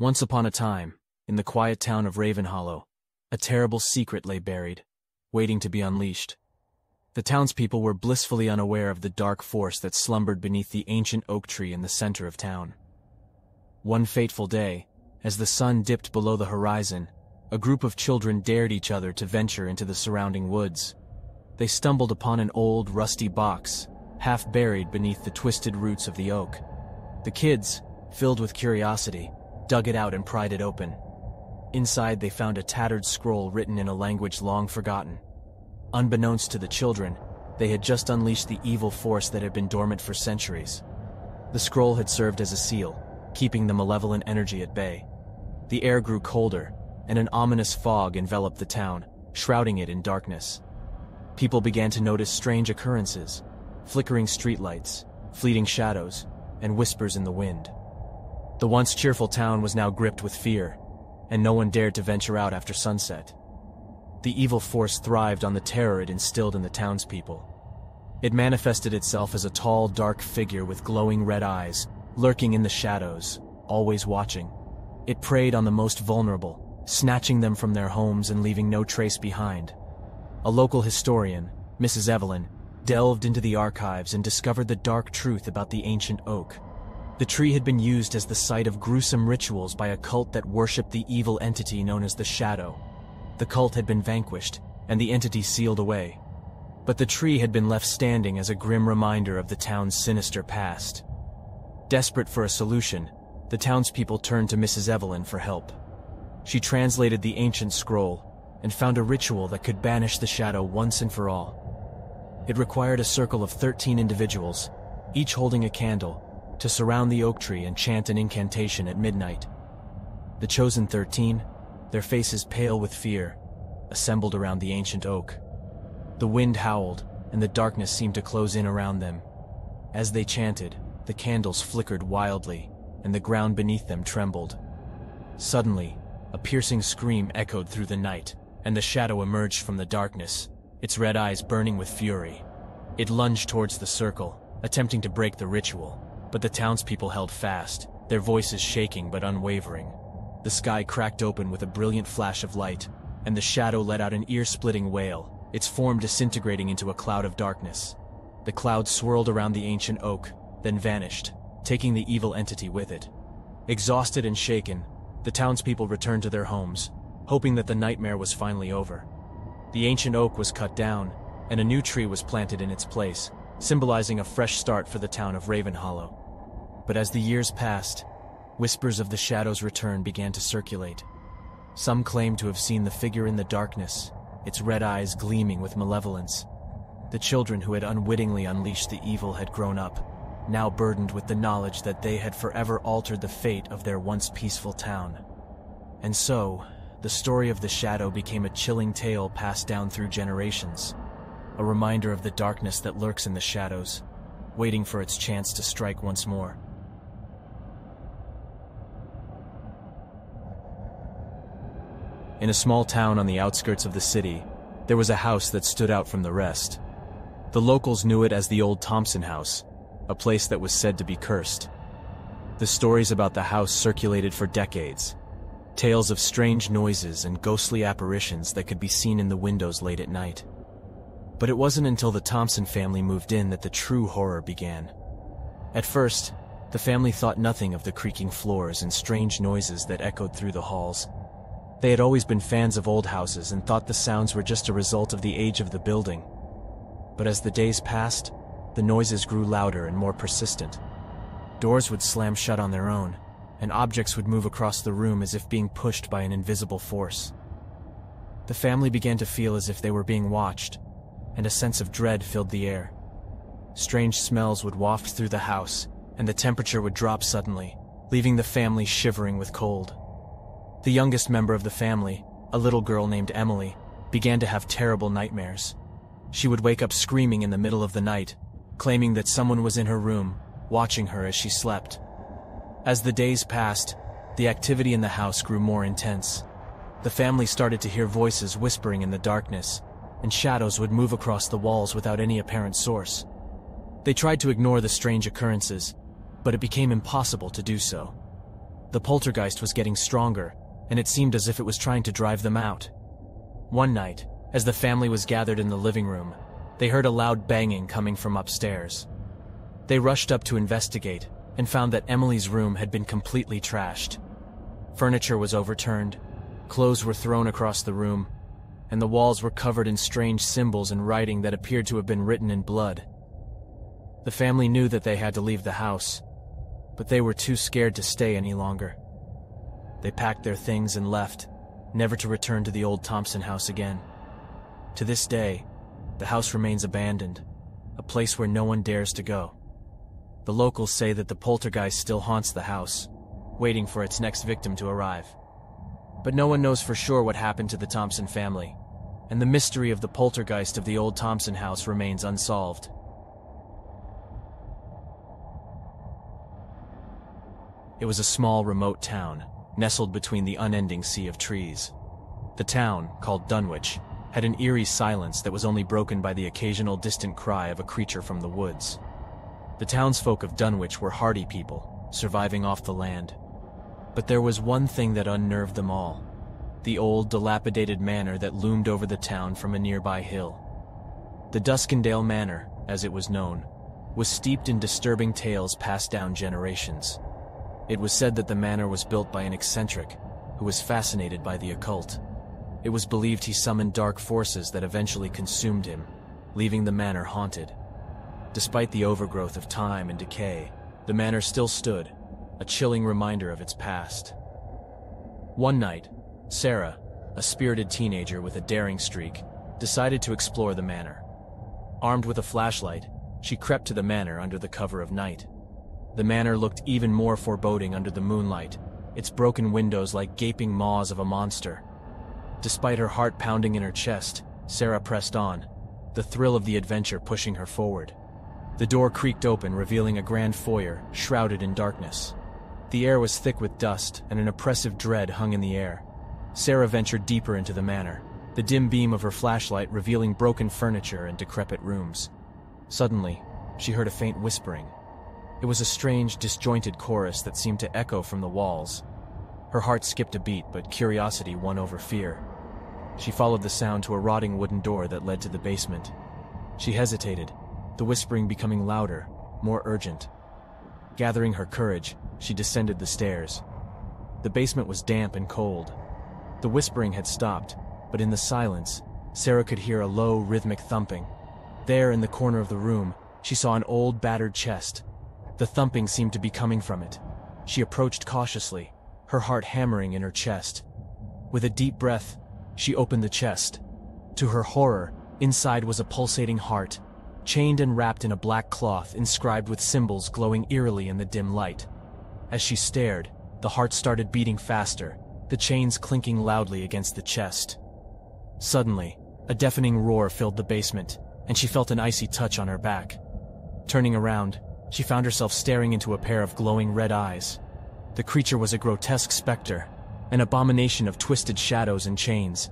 Once upon a time, in the quiet town of Ravenhollow, a terrible secret lay buried, waiting to be unleashed. The townspeople were blissfully unaware of the dark force that slumbered beneath the ancient oak tree in the center of town. One fateful day, as the sun dipped below the horizon, a group of children dared each other to venture into the surrounding woods. They stumbled upon an old, rusty box, half buried beneath the twisted roots of the oak. The kids, filled with curiosity, dug it out and pried it open. Inside they found a tattered scroll written in a language long forgotten. Unbeknownst to the children, they had just unleashed the evil force that had been dormant for centuries. The scroll had served as a seal, keeping the malevolent energy at bay. The air grew colder, and an ominous fog enveloped the town, shrouding it in darkness. People began to notice strange occurrences, flickering streetlights, fleeting shadows, and whispers in the wind. The once cheerful town was now gripped with fear, and no one dared to venture out after sunset. The evil force thrived on the terror it instilled in the townspeople. It manifested itself as a tall, dark figure with glowing red eyes, lurking in the shadows, always watching. It preyed on the most vulnerable, snatching them from their homes and leaving no trace behind. A local historian, Mrs. Evelyn, delved into the archives and discovered the dark truth about the ancient oak. The tree had been used as the site of gruesome rituals by a cult that worshipped the evil entity known as the Shadow. The cult had been vanquished, and the entity sealed away. But the tree had been left standing as a grim reminder of the town's sinister past. Desperate for a solution, the townspeople turned to Mrs. Evelyn for help. She translated the ancient scroll and found a ritual that could banish the shadow once and for all. It required a circle of 13 individuals, each holding a candle, to surround the oak tree and chant an incantation at midnight. The chosen 13, their faces pale with fear, assembled around the ancient oak. The wind howled, and the darkness seemed to close in around them. As they chanted, the candles flickered wildly, and the ground beneath them trembled. Suddenly, a piercing scream echoed through the night, and the shadow emerged from the darkness, its red eyes burning with fury. It lunged towards the circle, attempting to break the ritual, but the townspeople held fast, their voices shaking but unwavering. The sky cracked open with a brilliant flash of light, and the shadow let out an ear-splitting wail, its form disintegrating into a cloud of darkness. The cloud swirled around the ancient oak, then vanished, taking the evil entity with it. Exhausted and shaken, the townspeople returned to their homes, hoping that the nightmare was finally over. The ancient oak was cut down, and a new tree was planted in its place, symbolizing a fresh start for the town of Ravenhollow. But as the years passed, whispers of the shadow's return began to circulate. Some claimed to have seen the figure in the darkness, its red eyes gleaming with malevolence. The children who had unwittingly unleashed the evil had grown up, now burdened with the knowledge that they had forever altered the fate of their once peaceful town. And so, the story of the shadow became a chilling tale passed down through generations, a reminder of the darkness that lurks in the shadows, waiting for its chance to strike once more. In a small town on the outskirts of the city, there was a house that stood out from the rest. The locals knew it as the old Thompson House, a place that was said to be cursed. The stories about the house circulated for decades, tales of strange noises and ghostly apparitions that could be seen in the windows late at night. But it wasn't until the Thompson family moved in that the true horror began. At first, the family thought nothing of the creaking floors and strange noises that echoed through the halls. They had always been fans of old houses and thought the sounds were just a result of the age of the building. But as the days passed, the noises grew louder and more persistent. Doors would slam shut on their own, and objects would move across the room as if being pushed by an invisible force. The family began to feel as if they were being watched, and a sense of dread filled the air. Strange smells would waft through the house, and the temperature would drop suddenly, leaving the family shivering with cold. The youngest member of the family, a little girl named Emily, began to have terrible nightmares. She would wake up screaming in the middle of the night, claiming that someone was in her room, watching her as she slept. As the days passed, the activity in the house grew more intense. The family started to hear voices whispering in the darkness, and shadows would move across the walls without any apparent source. They tried to ignore the strange occurrences, but it became impossible to do so. The poltergeist was getting stronger, and it seemed as if it was trying to drive them out. One night, as the family was gathered in the living room, they heard a loud banging coming from upstairs. They rushed up to investigate and found that Emily's room had been completely trashed. Furniture was overturned, clothes were thrown across the room, and the walls were covered in strange symbols and writing that appeared to have been written in blood. The family knew that they had to leave the house, but they were too scared to stay any longer. They packed their things and left, never to return to the old Thompson house again. To this day, the house remains abandoned, a place where no one dares to go. The locals say that the poltergeist still haunts the house, waiting for its next victim to arrive. But no one knows for sure what happened to the Thompson family, and the mystery of the poltergeist of the old Thompson house remains unsolved. It was a small, remote town, nestled between the unending sea of trees. The town, called Dunwich, had an eerie silence that was only broken by the occasional distant cry of a creature from the woods. The townsfolk of Dunwich were hardy people, surviving off the land. But there was one thing that unnerved them all: the old, dilapidated manor that loomed over the town from a nearby hill. The Duskendale Manor, as it was known, was steeped in disturbing tales passed down generations. It was said that the manor was built by an eccentric who was fascinated by the occult. It was believed he summoned dark forces that eventually consumed him, leaving the manor haunted. Despite the overgrowth of time and decay, the manor still stood, a chilling reminder of its past. One night, Sarah, a spirited teenager with a daring streak, decided to explore the manor. Armed with a flashlight, she crept to the manor under the cover of night. The manor looked even more foreboding under the moonlight, its broken windows like gaping maws of a monster. Despite her heart pounding in her chest, Sarah pressed on, the thrill of the adventure pushing her forward. The door creaked open, revealing a grand foyer, shrouded in darkness. The air was thick with dust, and an oppressive dread hung in the air. Sarah ventured deeper into the manor, the dim beam of her flashlight revealing broken furniture and decrepit rooms. Suddenly, she heard a faint whispering. It was a strange, disjointed chorus that seemed to echo from the walls. Her heart skipped a beat, but curiosity won over fear. She followed the sound to a rotting wooden door that led to the basement. She hesitated, the whispering becoming louder, more urgent. Gathering her courage, she descended the stairs. The basement was damp and cold. The whispering had stopped, but in the silence, Sarah could hear a low, rhythmic thumping. There, in the corner of the room, she saw an old, battered chest. The thumping seemed to be coming from it. She approached cautiously, her heart hammering in her chest. With a deep breath, she opened the chest. To her horror, inside was a pulsating heart, chained and wrapped in a black cloth inscribed with symbols glowing eerily in the dim light. As she stared, the heart started beating faster, the chains clinking loudly against the chest. Suddenly, a deafening roar filled the basement, and she felt an icy touch on her back. Turning around, she found herself staring into a pair of glowing red eyes. The creature was a grotesque specter, an abomination of twisted shadows and chains.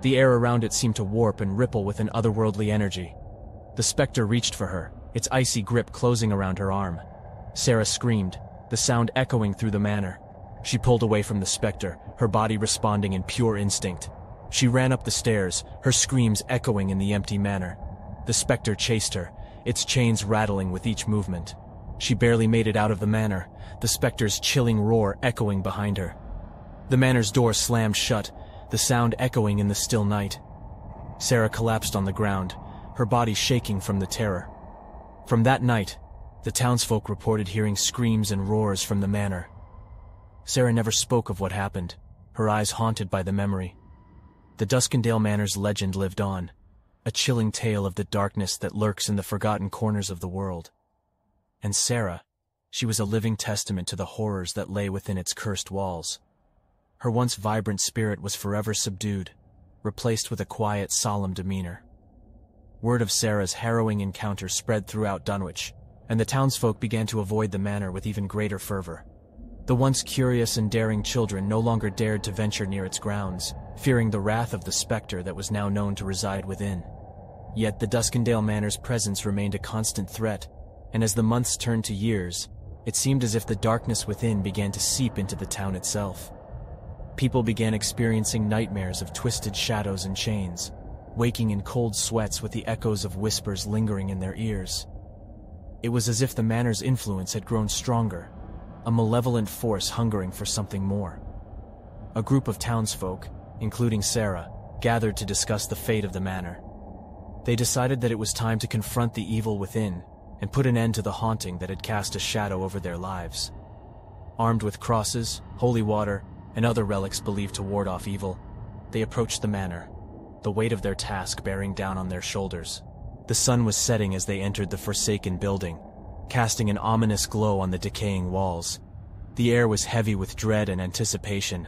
The air around it seemed to warp and ripple with an otherworldly energy. The specter reached for her, its icy grip closing around her arm. Sarah screamed, the sound echoing through the manor. She pulled away from the specter, her body responding in pure instinct. She ran up the stairs, her screams echoing in the empty manor. The specter chased her, its chains rattling with each movement. She barely made it out of the manor, the specter's chilling roar echoing behind her. The manor's door slammed shut, the sound echoing in the still night. Sarah collapsed on the ground, her body shaking from the terror. From that night, the townsfolk reported hearing screams and roars from the manor. Sarah never spoke of what happened, her eyes haunted by the memory. The Duskendale Manor's legend lived on, a chilling tale of the darkness that lurks in the forgotten corners of the world. And Sarah, she was a living testament to the horrors that lay within its cursed walls. Her once vibrant spirit was forever subdued, replaced with a quiet, solemn demeanor. Word of Sarah's harrowing encounter spread throughout Dunwich, and the townsfolk began to avoid the manor with even greater fervor. The once curious and daring children no longer dared to venture near its grounds, fearing the wrath of the specter that was now known to reside within. Yet the Duskendale Manor's presence remained a constant threat, and as the months turned to years, It seemed as if the darkness within began to seep into the town itself. People began experiencing nightmares of twisted shadows and chains, waking in cold sweats with the echoes of whispers lingering in their ears. It was as if the manor's influence had grown stronger, a malevolent force hungering for something more. A group of townsfolk, including Sarah, gathered to discuss the fate of the manor. They decided that it was time to confront the evil within and put an end to the haunting that had cast a shadow over their lives. Armed with crosses, holy water, and other relics believed to ward off evil, they approached the manor, the weight of their task bearing down on their shoulders. The sun was setting as they entered the forsaken building, casting an ominous glow on the decaying walls. The air was heavy with dread and anticipation,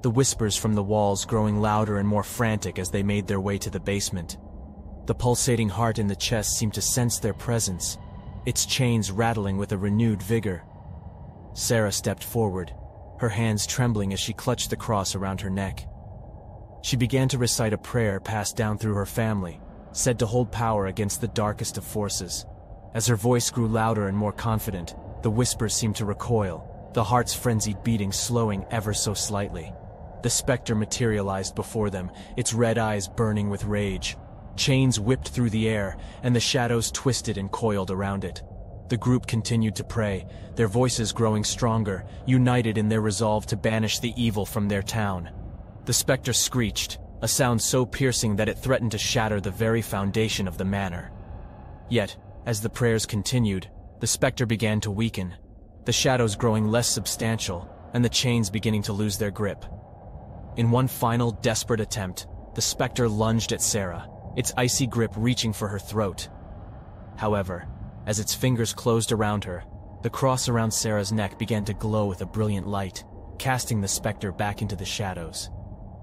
the whispers from the walls growing louder and more frantic as they made their way to the basement. The pulsating heart in the chest seemed to sense their presence, its chains rattling with a renewed vigor. Sarah stepped forward, her hands trembling as she clutched the cross around her neck. She began to recite a prayer passed down through her family, said to hold power against the darkest of forces. As her voice grew louder and more confident, the whispers seemed to recoil, the heart's frenzied beating slowing ever so slightly. The specter materialized before them, its red eyes burning with rage. Chains whipped through the air, and the shadows twisted and coiled around it. The group continued to pray, their voices growing stronger, united in their resolve to banish the evil from their town. The specter screeched, a sound so piercing that it threatened to shatter the very foundation of the manor. Yet, as the prayers continued, the specter began to weaken, the shadows growing less substantial, and the chains beginning to lose their grip. In one final, desperate attempt, the specter lunged at Sarah, its icy grip reaching for her throat. However, as its fingers closed around her, the cross around Sarah's neck began to glow with a brilliant light, casting the specter back into the shadows.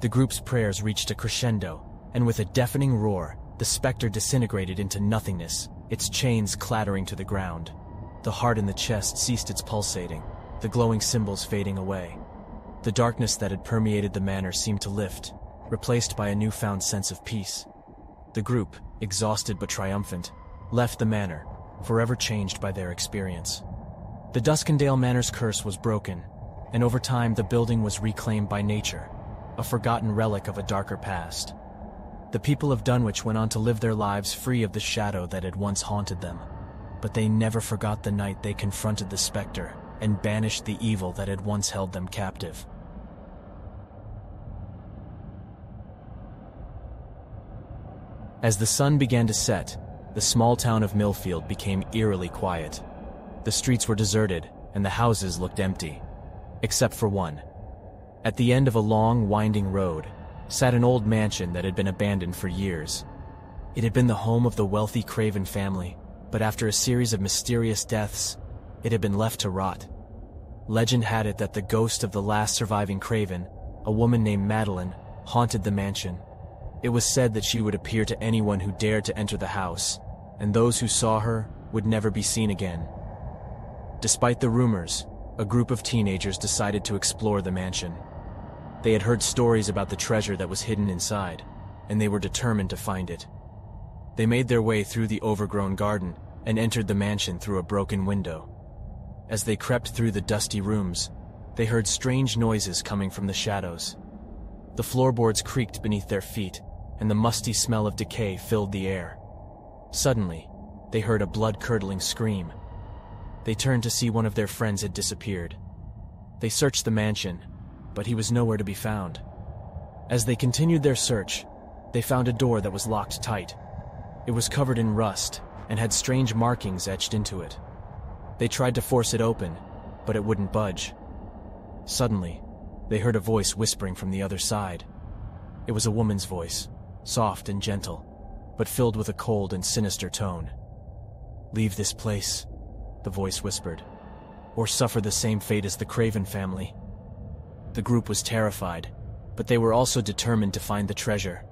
The group's prayers reached a crescendo, and with a deafening roar, the specter disintegrated into nothingness, its chains clattering to the ground. The heart in the chest ceased its pulsating, the glowing symbols fading away. The darkness that had permeated the manor seemed to lift, replaced by a newfound sense of peace. The group, exhausted but triumphant, left the manor, forever changed by their experience. The Duskendale Manor's curse was broken, and over time the building was reclaimed by nature, a forgotten relic of a darker past. The people of Dunwich went on to live their lives free of the shadow that had once haunted them, but they never forgot the night they confronted the specter and banished the evil that had once held them captive. As the sun began to set, the small town of Millfield became eerily quiet. The streets were deserted, and the houses looked empty, except for one. At the end of a long, winding road sat an old mansion that had been abandoned for years. It had been the home of the wealthy Craven family, but after a series of mysterious deaths, it had been left to rot. Legend had it that the ghost of the last surviving Craven, a woman named Madeline, haunted the mansion. It was said that she would appear to anyone who dared to enter the house, and those who saw her would never be seen again. Despite the rumors, a group of teenagers decided to explore the mansion. They had heard stories about the treasure that was hidden inside, and they were determined to find it. They made their way through the overgrown garden and entered the mansion through a broken window. As they crept through the dusty rooms, they heard strange noises coming from the shadows. The floorboards creaked beneath their feet, and the musty smell of decay filled the air. Suddenly, they heard a blood-curdling scream. They turned to see one of their friends had disappeared. They searched the mansion, but he was nowhere to be found. As they continued their search, they found a door that was locked tight. It was covered in rust and had strange markings etched into it. They tried to force it open, but it wouldn't budge. Suddenly, they heard a voice whispering from the other side. It was a woman's voice, soft and gentle, but filled with a cold and sinister tone. "Leave this place," the voice whispered, "or suffer the same fate as the Craven family." The group was terrified, but they were also determined to find the treasure.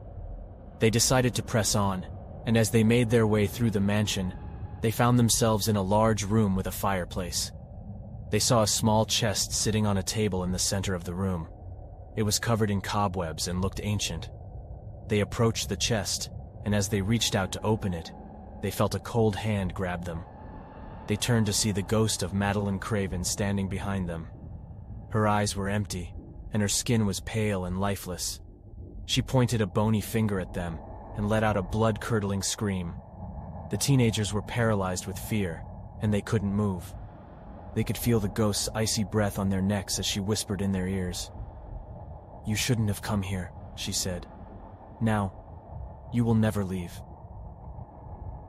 They decided to press on, and as they made their way through the mansion, they found themselves in a large room with a fireplace. They saw a small chest sitting on a table in the center of the room. It was covered in cobwebs and looked ancient. They approached the chest, and as they reached out to open it, they felt a cold hand grab them. they turned to see the ghost of Madeline Craven standing behind them. Her eyes were empty, and her skin was pale and lifeless. She pointed a bony finger at them and let out a blood-curdling scream. The teenagers were paralyzed with fear, and they couldn't move. They could feel the ghost's icy breath on their necks as she whispered in their ears. "You shouldn't have come here," she said. "Now, you will never leave."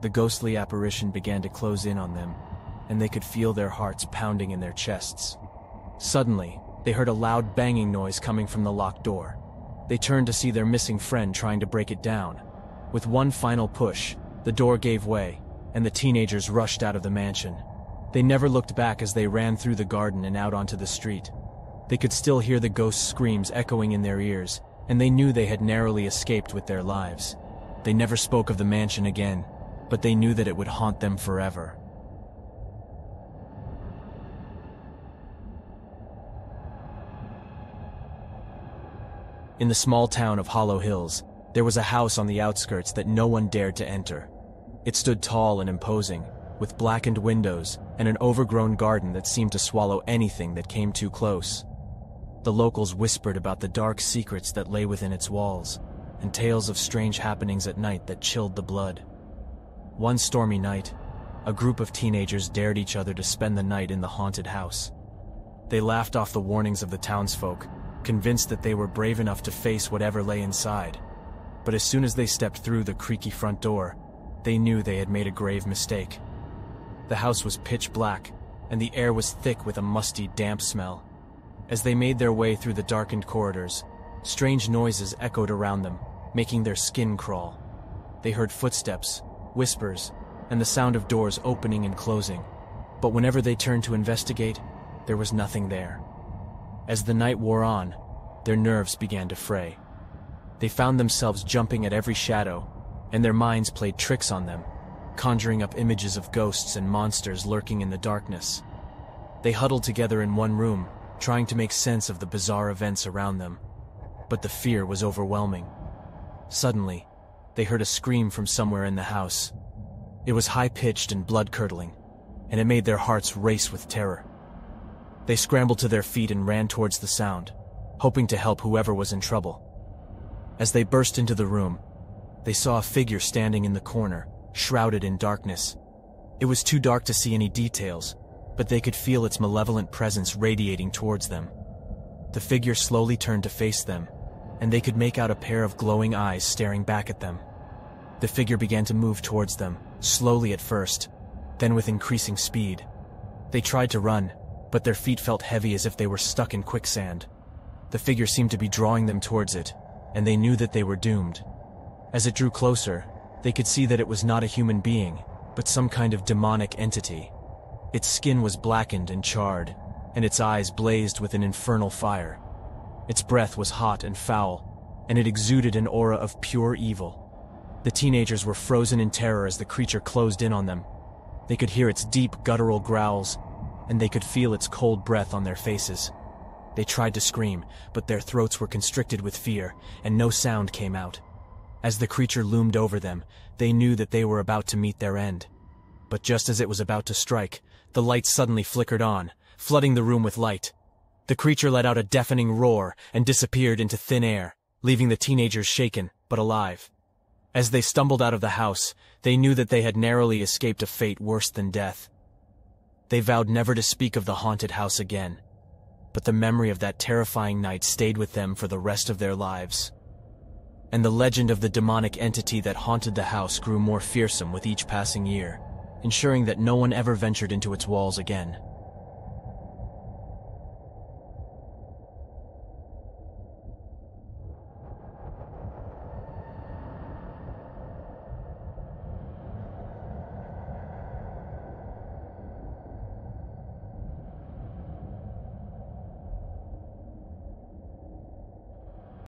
The ghostly apparition began to close in on them, and they could feel their hearts pounding in their chests. Suddenly, they heard a loud banging noise coming from the locked door. They turned to see their missing friend trying to break it down. With one final push, the door gave way, and the teenagers rushed out of the mansion. They never looked back as they ran through the garden and out onto the street. They could still hear the ghost's screams echoing in their ears, and they knew they had narrowly escaped with their lives. They never spoke of the mansion again, but they knew that it would haunt them forever. In the small town of Hollow Hills, there was a house on the outskirts that no one dared to enter. It stood tall and imposing, with blackened windows and an overgrown garden that seemed to swallow anything that came too close. The locals whispered about the dark secrets that lay within its walls, and tales of strange happenings at night that chilled the blood. One stormy night, a group of teenagers dared each other to spend the night in the haunted house. They laughed off the warnings of the townsfolk, convinced that they were brave enough to face whatever lay inside. But as soon as they stepped through the creaky front door, they knew they had made a grave mistake. The house was pitch black, and the air was thick with a musty, damp smell. As they made their way through the darkened corridors, strange noises echoed around them, making their skin crawl. They heard footsteps, whispers, and the sound of doors opening and closing. But whenever they turned to investigate, there was nothing there. As the night wore on, their nerves began to fray. They found themselves jumping at every shadow, and their minds played tricks on them, conjuring up images of ghosts and monsters lurking in the darkness. They huddled together in one room, trying to make sense of the bizarre events around them. But the fear was overwhelming. Suddenly, they heard a scream from somewhere in the house. It was high-pitched and blood-curdling, and it made their hearts race with terror. They scrambled to their feet and ran towards the sound, hoping to help whoever was in trouble. As they burst into the room, they saw a figure standing in the corner, shrouded in darkness. It was too dark to see any details, but they could feel its malevolent presence radiating towards them. The figure slowly turned to face them, and they could make out a pair of glowing eyes staring back at them. The figure began to move towards them, slowly at first, then with increasing speed. They tried to run, but their feet felt heavy as if they were stuck in quicksand. The figure seemed to be drawing them towards it, and they knew that they were doomed. As it drew closer, they could see that it was not a human being, but some kind of demonic entity. Its skin was blackened and charred, and its eyes blazed with an infernal fire. Its breath was hot and foul, and it exuded an aura of pure evil. The teenagers were frozen in terror as the creature closed in on them. They could hear its deep, guttural growls, and they could feel its cold breath on their faces. They tried to scream, but their throats were constricted with fear, and no sound came out. As the creature loomed over them, they knew that they were about to meet their end. But just as it was about to strike, the light suddenly flickered on, flooding the room with light. The creature let out a deafening roar and disappeared into thin air, leaving the teenagers shaken, but alive. As they stumbled out of the house, they knew that they had narrowly escaped a fate worse than death. They vowed never to speak of the haunted house again, but the memory of that terrifying night stayed with them for the rest of their lives. And the legend of the demonic entity that haunted the house grew more fearsome with each passing year, ensuring that no one ever ventured into its walls again.